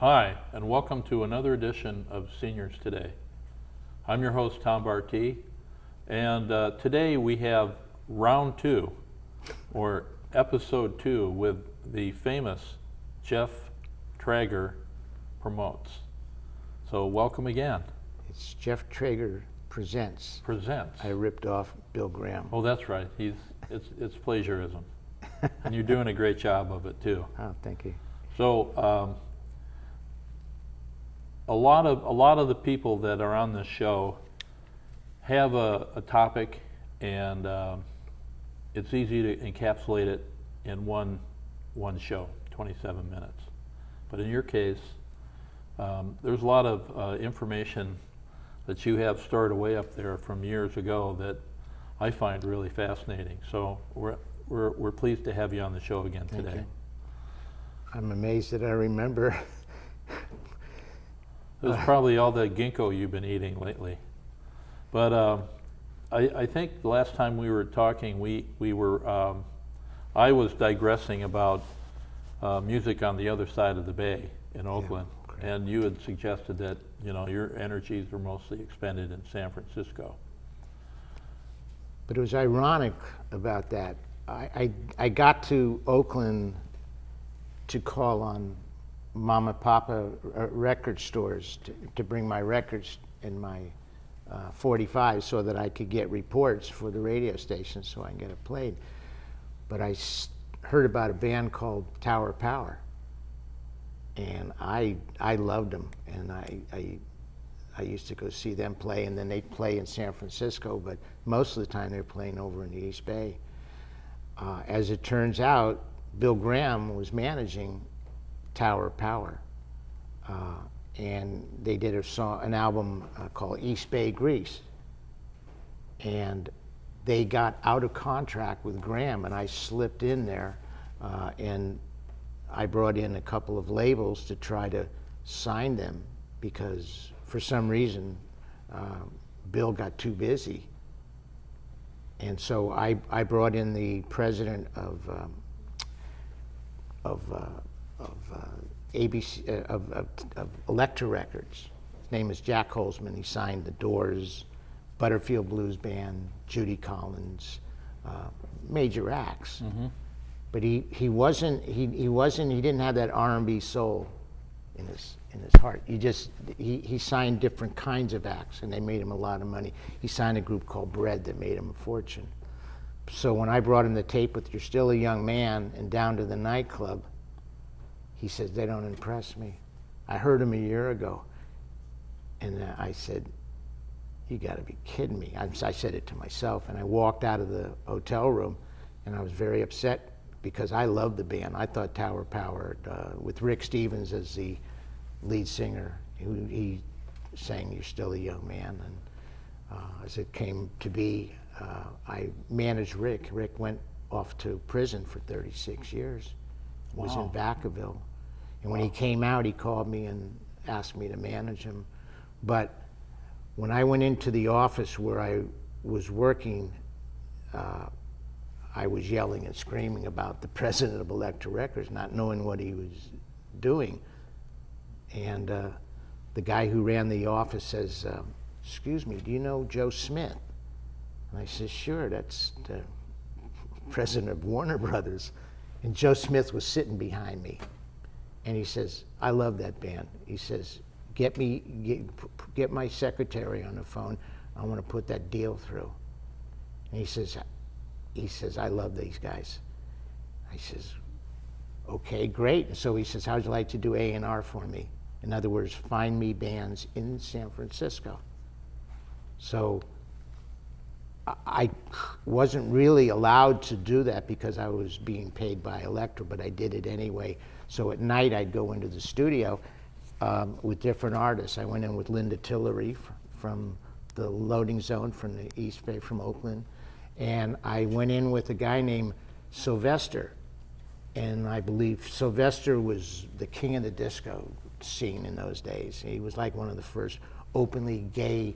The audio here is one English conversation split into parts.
Hi, and welcome to another edition of Seniors Today. I'm your host, Tom Bartee, and today we have round 2, or episode 2, with the famous Jeff Trager Promotes. So welcome again. It's Jeff Trager Presents. I ripped off Bill Graham. Oh, that's right. It's plagiarism, and you're doing a great job of it too. Oh, thank you. So a lot of the people that are on this show have a topic, and it's easy to encapsulate it in one show, 27 minutes. But in your case, there's a lot of information that you have stored away up there from years ago that I find really fascinating. So we're pleased to have you on the show again today. Thank you. I'm amazed that I remember. It was probably all the ginkgo you've been eating lately. But I think the last time we were talking, I was digressing about music on the other side of the bay in Oakland, and you had suggested that your energies were mostly expended in San Francisco. But it was ironic about that. I got to Oakland to call on Mama and Papa record stores to bring my records in my 45 so that I could get reports for the radio station so I can get it played. But I heard about a band called Tower Power, and I loved them, and I used to go see them play, and then they'd play in San Francisco, but most of the time they were playing over in the East Bay. As it turns out, Bill Graham was managing Tower Power, and they did an album called East Bay Grease, and they got out of contract with Graham, and I slipped in there, and I brought in a couple of labels to try to sign them because for some reason Bill got too busy, and so I brought in the president of ABC of Elektra Records. His name is Jack Holzman. He signed the Doors, Butterfield Blues Band, Judy Collins, major acts. Mm-hmm. But he didn't have that R&B soul in his heart. He signed different kinds of acts, and they made him a lot of money. He signed a group called Bread that made him a fortune. So when I brought him the tape with You're Still a Young Man and Down to the Nightclub, he says, they don't impress me. I heard him a year ago. And I said, you gotta be kidding me. I said it to myself, and I walked out of the hotel room, and I was very upset because I loved the band. I thought Tower Power, with Rick Stevens as the lead singer, he sang You're Still a Young Man. And as it came to be, I managed Rick. Rick went off to prison for 36 years. Wow. Was in Vacaville. And when he came out, he called me and asked me to manage him. But when I went into the office where I was working, I was yelling and screaming about the president of Elektra Records, not knowing what he was doing. And the guy who ran the office says, excuse me, do you know Joe Smith? And I said, sure, that's the president of Warner Brothers. And Joe Smith was sitting behind me. And he says, I love that band. He says, get my secretary on the phone. I want to put that deal through. And he says, I love these guys. I says, okay, great. And so he says, how'd you like to do A&R for me? In other words, find me bands in San Francisco. So I wasn't really allowed to do that because I was being paid by Elektra, but I did it anyway. So at night I'd go into the studio with different artists. I went in with Linda Tillery from the Loading Zone from the East Bay, from Oakland. And I went in with a guy named Sylvester. And I believe Sylvester was the king of the disco scene in those days. He was like one of the first openly gay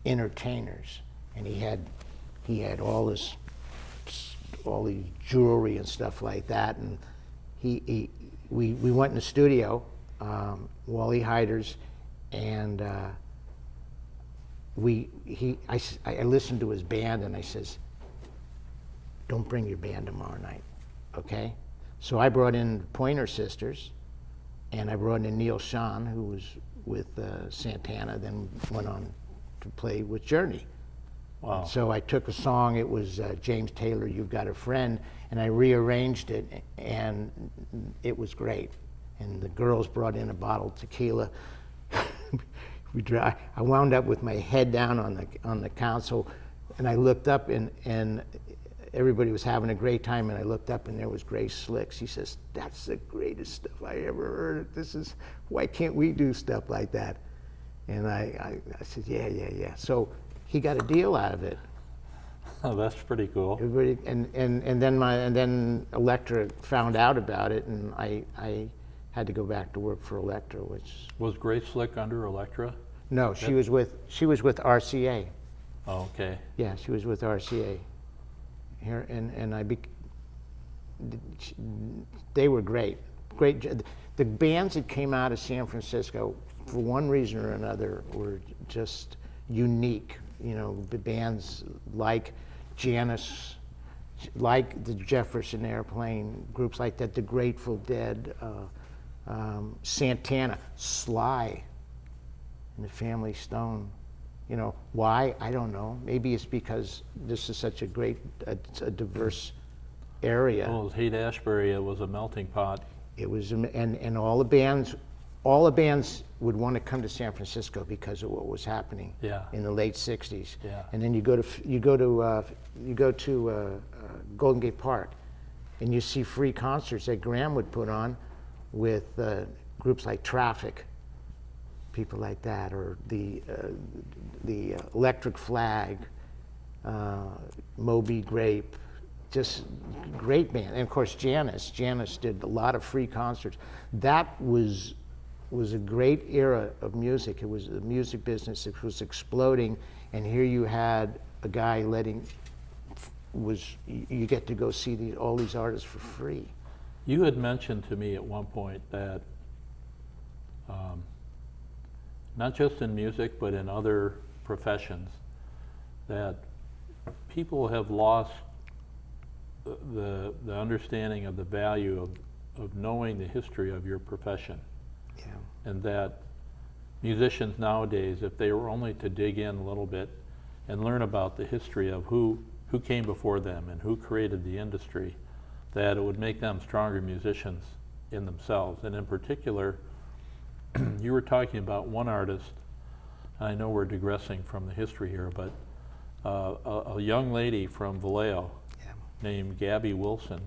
entertainers. And he had all these jewelry and stuff like that. And we went in the studio Wally Hiders, and I listened to his band, and I says, don't bring your band tomorrow night, okay? So I brought in the Pointer Sisters, and I brought in Neil Schon, who was with Santana, then went on to play with Journey. Wow. So I took a song, it was James Taylor, You've Got a Friend, and I rearranged it, and it was great. And the girls brought in a bottle of tequila. I wound up with my head down on the console, and I looked up, and everybody was having a great time, and I looked up, and there was Grace Slick. She says, that's the greatest stuff I ever heard. Why can't we do stuff like that? And I said, yeah. So he got a deal out of it. Oh, that's pretty cool. Everybody, and then Elektra found out about it, and I had to go back to work for Elektra, which Was Grace Slick under Elektra? no, she was with RCA. Oh, okay. Yeah, she was with RCA. Here and they were great. The bands that came out of San Francisco, for one reason or another, were just unique. You know, the bands like Janis, like the Jefferson Airplane, groups like that, the Grateful Dead, Santana, Sly, and the Family Stone. You know, why? I don't know. Maybe it's because this is such a great, a diverse area. Well, Haight-Ashbury, it was a melting pot. It was, and all the bands would want to come to San Francisco because of what was happening in the late '60s. Yeah. And then you go to Golden Gate Park, and you see free concerts that Graham would put on with groups like Traffic, people like that, or the Electric Flag, Moby Grape, just great band. And of course Janis did a lot of free concerts. That was a great era of music. It was the music business, it was exploding, and here you had a guy you get to go see all these artists for free. You had mentioned to me at one point that not just in music, but in other professions, that people have lost the understanding of the value of knowing the history of your profession. Yeah. And that musicians nowadays, if they were only to dig in a little bit and learn about the history of who came before them and who created the industry, that it would make them stronger musicians in themselves. And in particular, you were talking about one artist, and I know we're digressing from the history here, but a young lady from Vallejo named Gabby Wilson,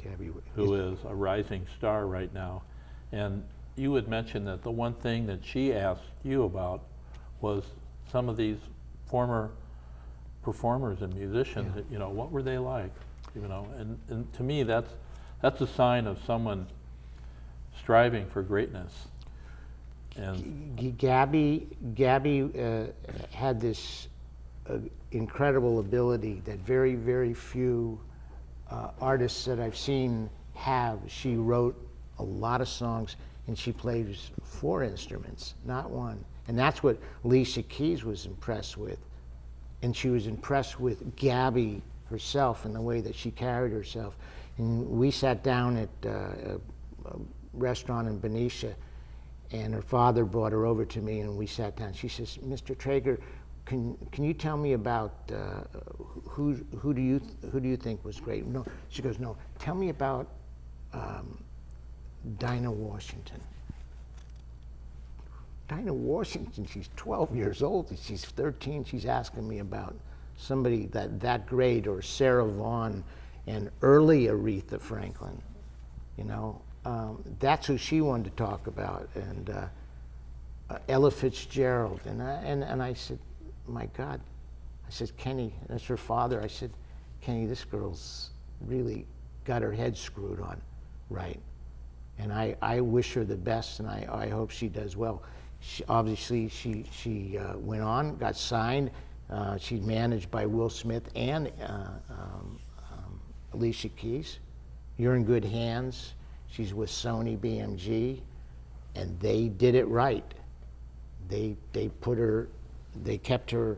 who is a rising star right now. And you had mentioned that the one thing that she asked you about was some of these former performers and musicians. You know, what were they like? You know, and to me, that's a sign of someone striving for greatness. And Gabby had this incredible ability that very, very few artists that I've seen have. She wrote a lot of songs, and she plays 4 instruments, not 1. And that's what Alicia Keys was impressed with. And she was impressed with Gabby herself and the way that she carried herself. And we sat down at a restaurant in Benicia, and her father brought her over to me, and we sat down. She says, Mr. Trager, can you tell me about who do you think was great? No, she goes, no, tell me about Dinah Washington. Dinah Washington, she's 12 years old, and she's 13, she's asking me about somebody that great, or Sarah Vaughan and early Aretha Franklin, you know. That's who she wanted to talk about, and Ella Fitzgerald, and I said, my God, I said, Kenny, that's her father, I said, Kenny, this girl's really got her head screwed on right, and I wish her the best, and I hope she does well. Obviously, she went on, got signed, she's managed by Will Smith and Alicia Keys. You're in good hands. She's with Sony BMG, and they did it right. They kept her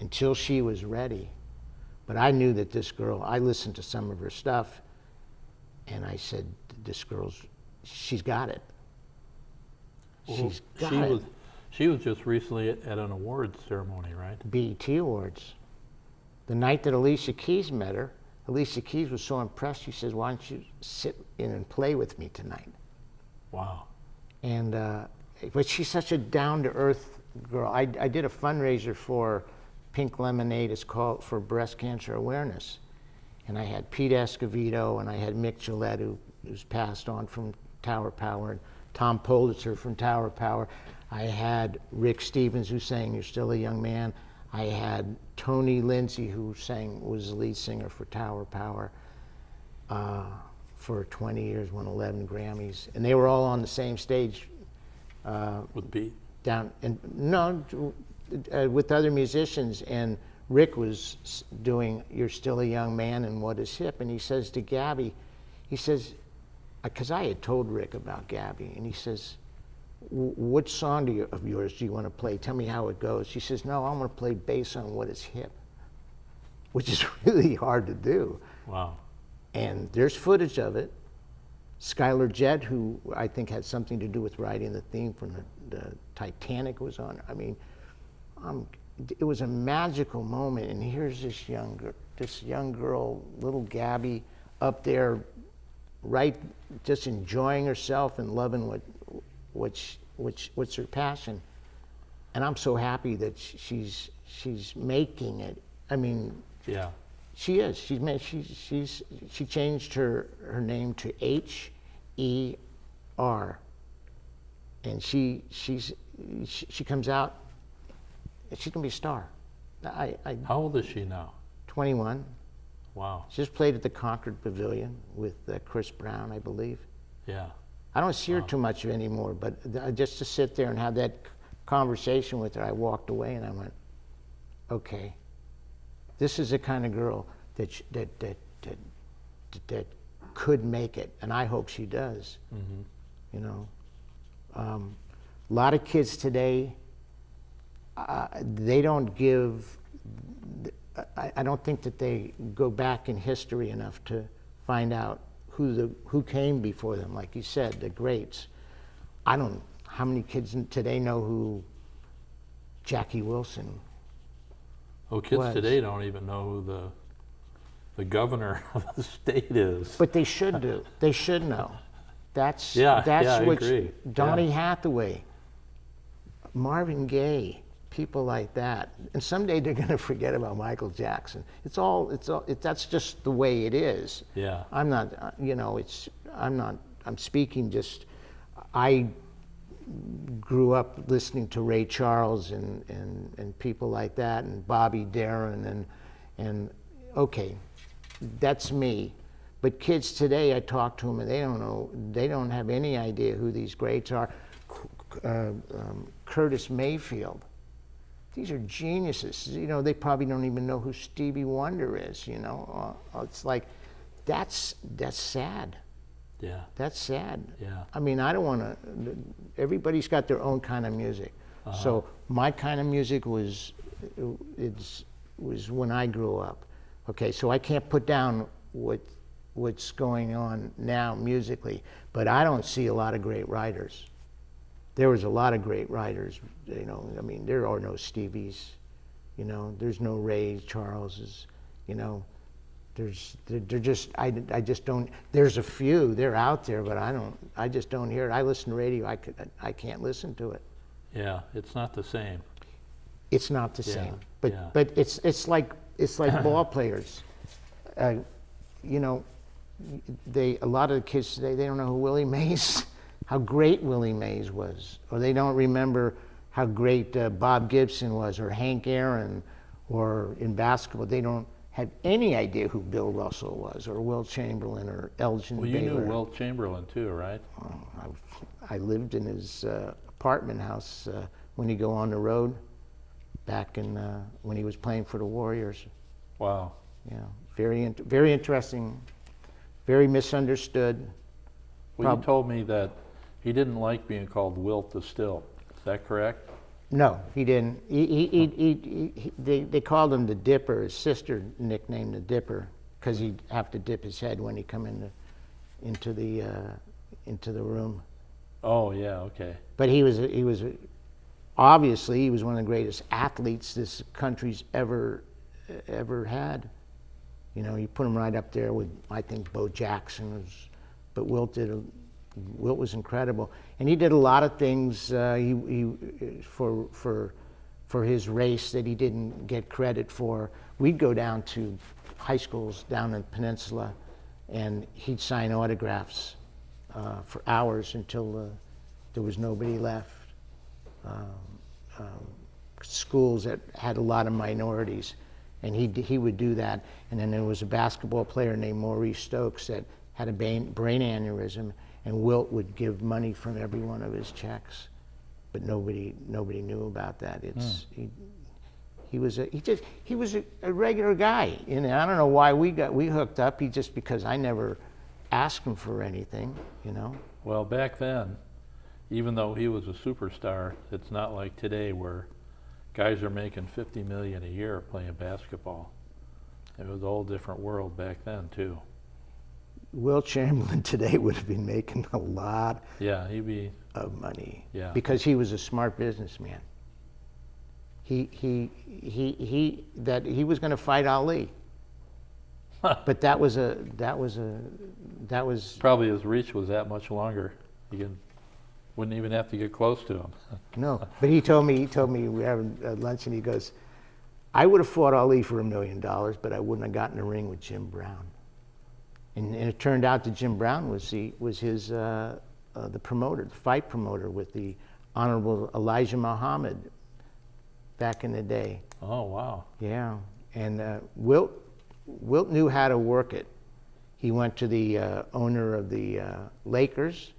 until she was ready. But I knew that this girl, I listened to some of her stuff, and I said, this girl's, she's got it. She's got it. She was just recently at an awards ceremony, right? Pt Awards. The night that Alicia Keys met her, Alicia Keys was so impressed, she says, why don't you sit in and play with me tonight? Wow. And, but she's such a down-to-earth girl. I did a fundraiser for Pink Lemonade, it's called, for breast cancer awareness. And I had Pete Escovedo, and I had Mick Gillette, who's passed on from Tower Power, and Tom Politzer from Tower Power. I had Rick Stevens, who sang You're Still a Young Man. I had Tony Lindsay, who was the lead singer for Tower Power for 20 years, won 11 Grammys. And they were all on the same stage. With Pete? With other musicians. And Rick was doing You're Still a Young Man and What Is Hip. And he says to Gabby, he says, because I had told Rick about Gabby, and he says, what song of yours do you want to play? Tell me how it goes. She says, no, I want to play bass on What Is Hip, which is really hard to do. Wow. And there's footage of it. Skylar Jett, who I think had something to do with writing the theme from the Titanic, was on. I mean, it was a magical moment. And here's this young girl, little Gabby, up there, right, just enjoying herself and loving what's her passion. And I'm so happy that she's making it. I mean, yeah, she is. She changed her name to H-E-R, and she comes out. She's gonna be a star. How old is she now? 21. Wow. She just played at the Concord Pavilion with Chris Brown, I believe. Yeah. I don't see her too much anymore, but just to sit there and have that conversation with her, I walked away and I went, okay, this is the kind of girl that could make it, and I hope she does. Mm-hmm. You know, a lot of kids today, they don't give. I don't think that they go back in history enough to find out who came before them. Like you said, the greats. How many kids today know who Jackie Wilson Oh, kids was? Today don't even know who the governor of the state is. But they should do. They should know. That's I what agree. Donny Hathaway, Marvin Gaye, people like that. And someday they're going to forget about Michael Jackson. That's just the way it is. Yeah. I'm not, I'm speaking just, I grew up listening to Ray Charles and people like that, and Bobby Darin, and okay, that's me. But kids today, I talk to them and they don't know, they don't have any idea who these greats are. Curtis Mayfield. These are geniuses. You know, they probably don't even know who Stevie Wonder is, you know. It's like, that's sad. Yeah. That's sad. Yeah. I mean, I don't want to, everybody's got their own kind of music. So my kind of music was when I grew up. Okay, so I can't put down what's going on now musically, but I don't see a lot of great writers. There was a lot of great writers, you know. I mean, there are no Stevies, you know. There's no Ray Charleses, you know. They're just, I just don't. There's a few, they're out there, but I just don't hear it. I listen to radio, I can't listen to it. Yeah, it's not the same. It's not the same, but yeah. but it's like ball players. You know, a lot of the kids today, they don't know who Willie Mays, how great Willie Mays was, or they don't remember how great Bob Gibson was, or Hank Aaron, or in basketball they don't have any idea who Bill Russell was, or Will Chamberlain, or Elgin Baylor. Well, you knew Will Chamberlain too, right? I lived in his apartment house when he'd go on the road back in when he was playing for the Warriors. Wow. Yeah, very interesting, very misunderstood. Well, you told me that he didn't like being called Wilt the Still. Is that correct? No, he didn't. They called him the Dipper. His sister nicknamed the Dipper because he'd have to dip his head when he come into the room. Oh yeah, okay. But he was obviously he was one of the greatest athletes this country's ever had. You know, you put him right up there with, I think, Bo Jackson. But Wilt was incredible, and he did a lot of things for his race that he didn't get credit for. We'd go down to high schools down in the peninsula, and he'd sign autographs for hours until there was nobody left. Schools that had a lot of minorities, and he would do that. And then there was a basketball player named Maurice Stokes that had a brain aneurysm, and Wilt would give money from every one of his checks, but nobody knew about that. He was a regular guy, and I don't know why we hooked up. Because I never asked him for anything, you know. Well, back then, even though he was a superstar, it's not like today where guys are making $50 million a year playing basketball. It was a whole different world back then too. Wilt Chamberlain today would have been making a lot of money. Yeah. Because he was a smart businessman. He was going to fight Ali. But that was probably his reach was that much longer. Wouldn't even have to get close to him. No, but he told me we were having lunch, and he goes, I would have fought Ali for $1 million, but I wouldn't have gotten in the ring with Jim Brown. And it turned out that Jim Brown was his the promoter, the fight promoter with the Honorable Elijah Muhammad back in the day. Oh wow! Yeah, and Wilt knew how to work it. He went to the owner of the Lakers,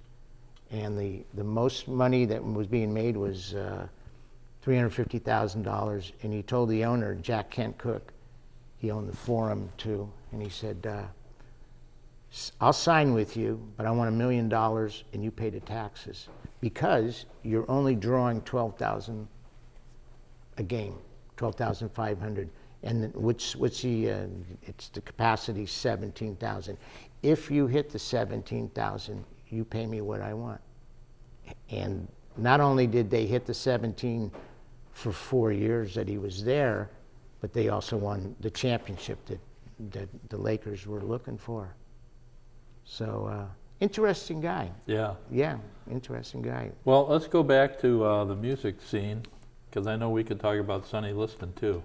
and the most money that was being made was $350,000, and he told the owner, Jack Kent Cook, he owned the Forum too, and he said, I'll sign with you, but I want $1 million and you pay the taxes, because you're only drawing 12,000 a game, 12,500, and what's it's the capacity 17,000. If you hit the 17,000, you pay me what I want. And not only did they hit the 17 for 4 years that he was there, but they also won the championship that the Lakers were looking for. So, interesting guy. Yeah. Yeah, interesting guy. Well, let's go back to the music scene, because I know we could talk about Sonny Liston too.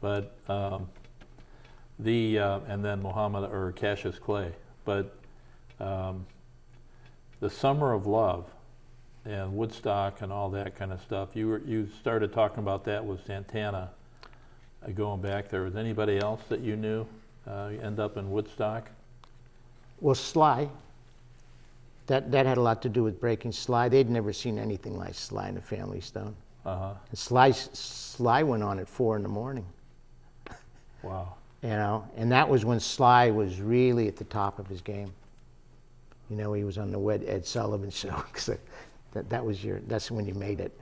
But and then Muhammad or Cassius Clay. But the Summer of Love and Woodstock and all that kind of stuff, you started talking about that with Santana going back there. Was anybody else that you knew end up in Woodstock? Well, Sly, that had a lot to do with breaking Sly. They'd never seen anything like Sly and the Family Stone. Uh-huh. And Sly went on at 4 a.m. Wow. You know, and that was when Sly was really at the top of his game. You know, he was on the Ed Sullivan show. That's when you made it.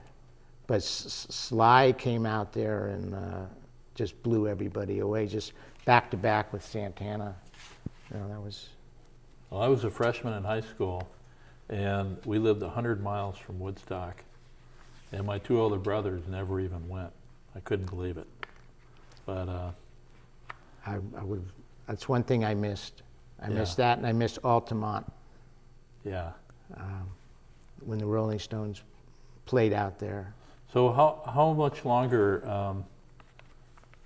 But Sly came out there and just blew everybody away, just back to back with Santana. You know, that was. Well, I was a freshman in high school, and we lived 100 miles from Woodstock, and my 2 older brothers never even went. I couldn't believe it. But I would. That's one thing I missed. I missed that, and I missed Altamont. Yeah. When the Rolling Stones played out there. So how much longer?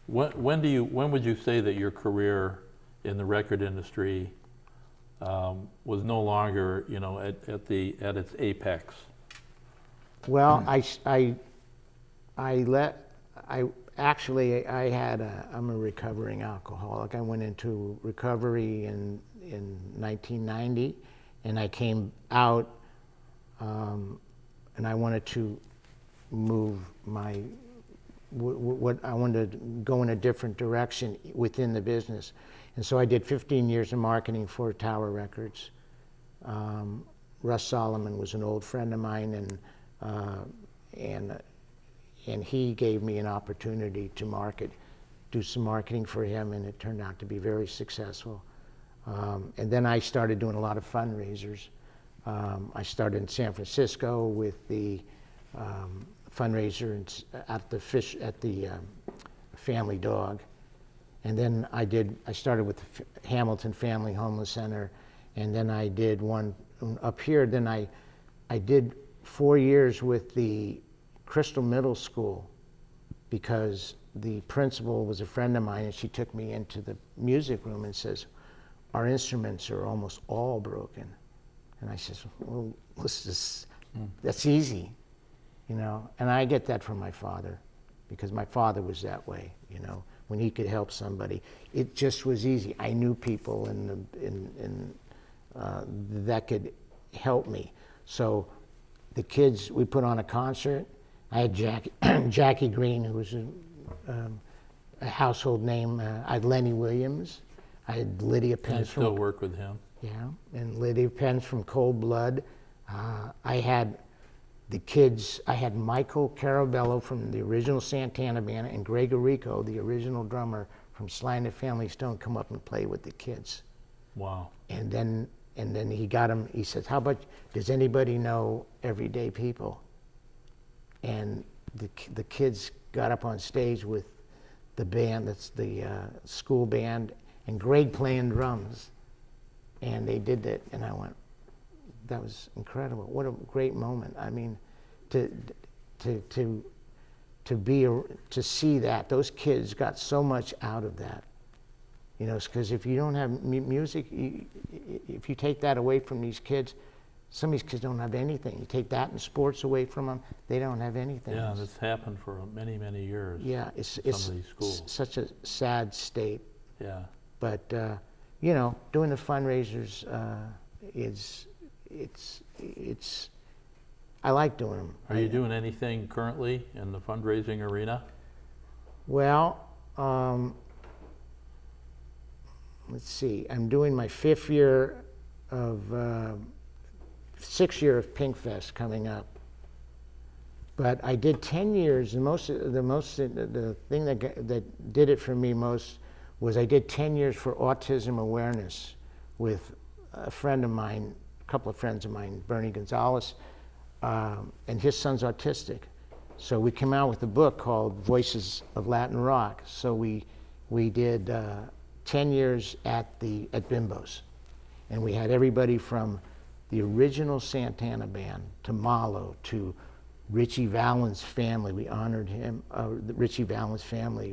When would you say that your career in the record industry was no longer, you know, at its apex? Well, I'm a recovering alcoholic. I went into recovery in 1990, and I came out, and I wanted to move what I wanted to go in a different direction within the business. And so I did 15 years of marketing for Tower Records. Russ Solomon was an old friend of mine, and he gave me an opportunity to do some marketing for him, and it turned out to be very successful. And then I started doing a lot of fundraisers. I started in San Francisco with the fundraiser at the Family Dog, and then I started with the Hamilton Family Homeless Center, and then I did one up here. Then I did 4 years with the Crystal Middle School, because the principal was a friend of mine, and she took me into the music room and says, our instruments are almost all broken. And I says, well, that's easy, you know. And I get that from my father, because my father was that way, you know. When he could help somebody, it just was easy. I knew people that could help me. So the kids, we put on a concert. I had Jackie Green, who was a household name. I had Lenny Williams. I had Lydia Pence. You still work with him? Yeah, and Lydia Pence from Cold Blood. I had the kids. I had Michael Carabello from the original Santana Band, and Greg Arrico, the original drummer from Sly and the Family Stone, come up and play with the kids. Wow. And then he got him. He says, "How about? Does anybody know Everyday People?" And the kids got up on stage with the band. That's the school band, and Greg playing drums, and they did that. And I went, that was incredible. What a great moment. I mean, to see that those kids got so much out of that. You know, because if you don't have music, if you take that away from these kids, some of these kids don't have anything. You take that and sports away from them, they don't have anything. Yeah, that's happened for many, many years. Yeah, it's some of these schools. Such a sad state. Yeah. But you know, doing the fundraisers I like doing them. Are you doing anything currently in the fundraising arena? Well, let's see. I'm doing my 6th year of Pink Fest coming up. But I did 10 years, and the thing that did it for me most was I did 10 years for autism awareness with a friend of mine, a couple of friends of mine, Bernie Gonzalez, and his son's autistic. So we came out with a book called Voices of Latin Rock. So we did 10 years at Bimbo's, and we had everybody from the original Santana Band to Malo to Richie Valens' family. We honored him, Richie Valens' family.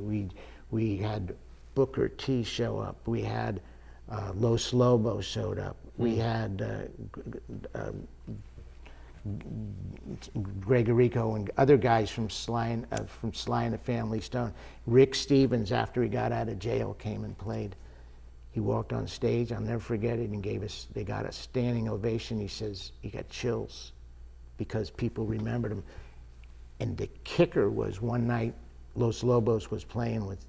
We had Booker T show up. We had Los Lobos showed up. We had Greg Arrico and other guys from Sly and the Family Stone. Rick Stevens, after he got out of jail, came and played. He walked on stage, I'll never forget it, and they got a standing ovation. He says he got chills because people remembered him. And the kicker was one night, Los Lobos was playing with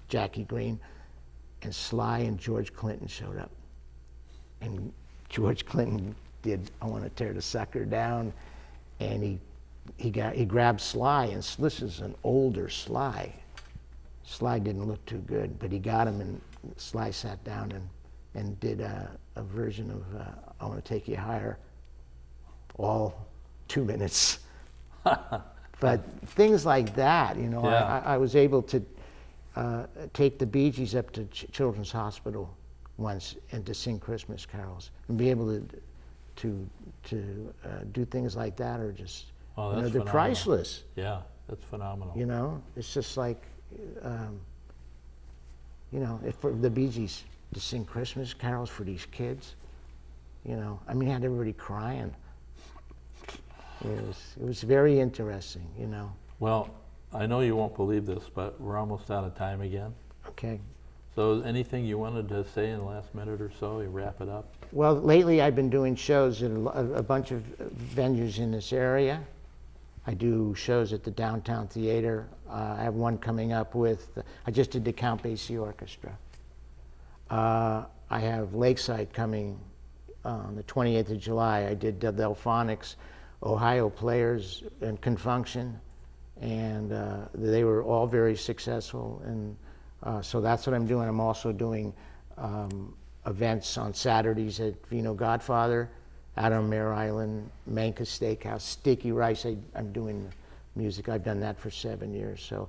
Jackie Green, and Sly and George Clinton showed up. And George Clinton did I Want to Tear the Sucker Down, and he grabbed Sly, and this is an older Sly. Sly didn't look too good, but he got him, and Sly sat down and did a version of I Want to Take You Higher, all 2 minutes. But things like that, you know, yeah. I was able to take the Bee Gees up to Children's Hospital once and to sing Christmas carols, and be able to do things like that are just, oh, you know, they're priceless. Yeah, that's phenomenal. You know, it's just like, you know, if for the Bee Gees to sing Christmas carols for these kids, you know, I mean, I had everybody crying. It was very interesting, you know. Well, I know you won't believe this, but we're almost out of time again. Okay. So anything you wanted to say in the last minute or so, you wrap it up? Well, lately I've been doing shows at a bunch of venues in this area. I do shows at the Downtown Theater. I have one coming up with, I just did the Count Basie Orchestra. I have Lakeside coming on the 28th of July. I did the Delphonics Ohio Players and Confunction, and they were all very successful. And so that's what I'm doing. I'm also doing events on Saturdays at Vino Godfather, out on Mare Island, Manka Steakhouse, Sticky Rice. I'm doing music. I've done that for 7 years. So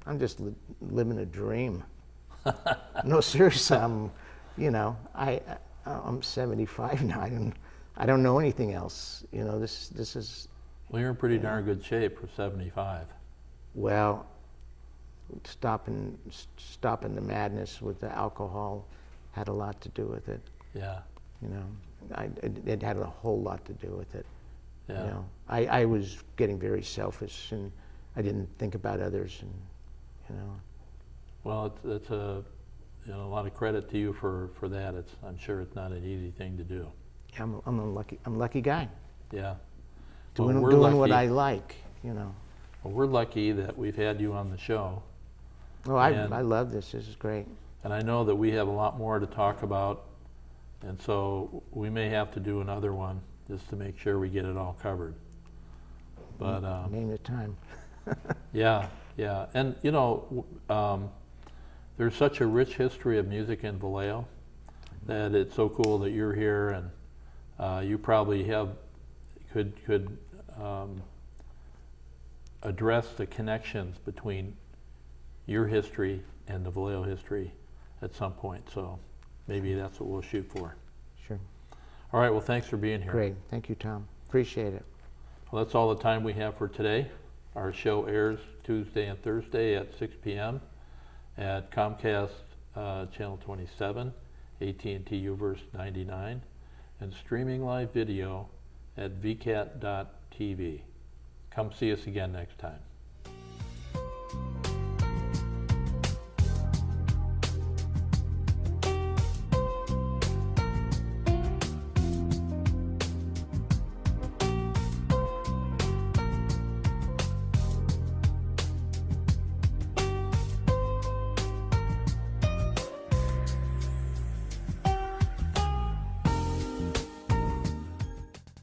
I'm just living a dream. No, seriously, I'm 75 now. I don't know anything else. This is. Well, you're in pretty darn good shape for 75. Well, stopping the madness with the alcohol had a lot to do with it. Yeah. It had a whole lot to do with it. Yeah. I was getting very selfish, and I didn't think about others, and Well, it's a lot of credit to you for that. I'm sure it's not an easy thing to do. I'm a lucky guy. Yeah. Doing lucky, what I like, Well, we're lucky that we've had you on the show. Oh, I love this. This is great. And I know that we have a lot more to talk about, and so we may have to do another one just to make sure we get it all covered. But name the time. yeah. And there's such a rich history of music in Vallejo that it's so cool that you're here, and you probably could address the connections between your history and the Vallejo history at some point. So maybe that's what we'll shoot for. Sure. All right, well, thanks for being here. Great. Thank you, Tom. Appreciate it. Well, that's all the time we have for today. Our show airs Tuesday and Thursday at 6 p.m. at Comcast Channel 27, AT&T UVerse 99, and streaming live video at vcat.tv. Come see us again next time.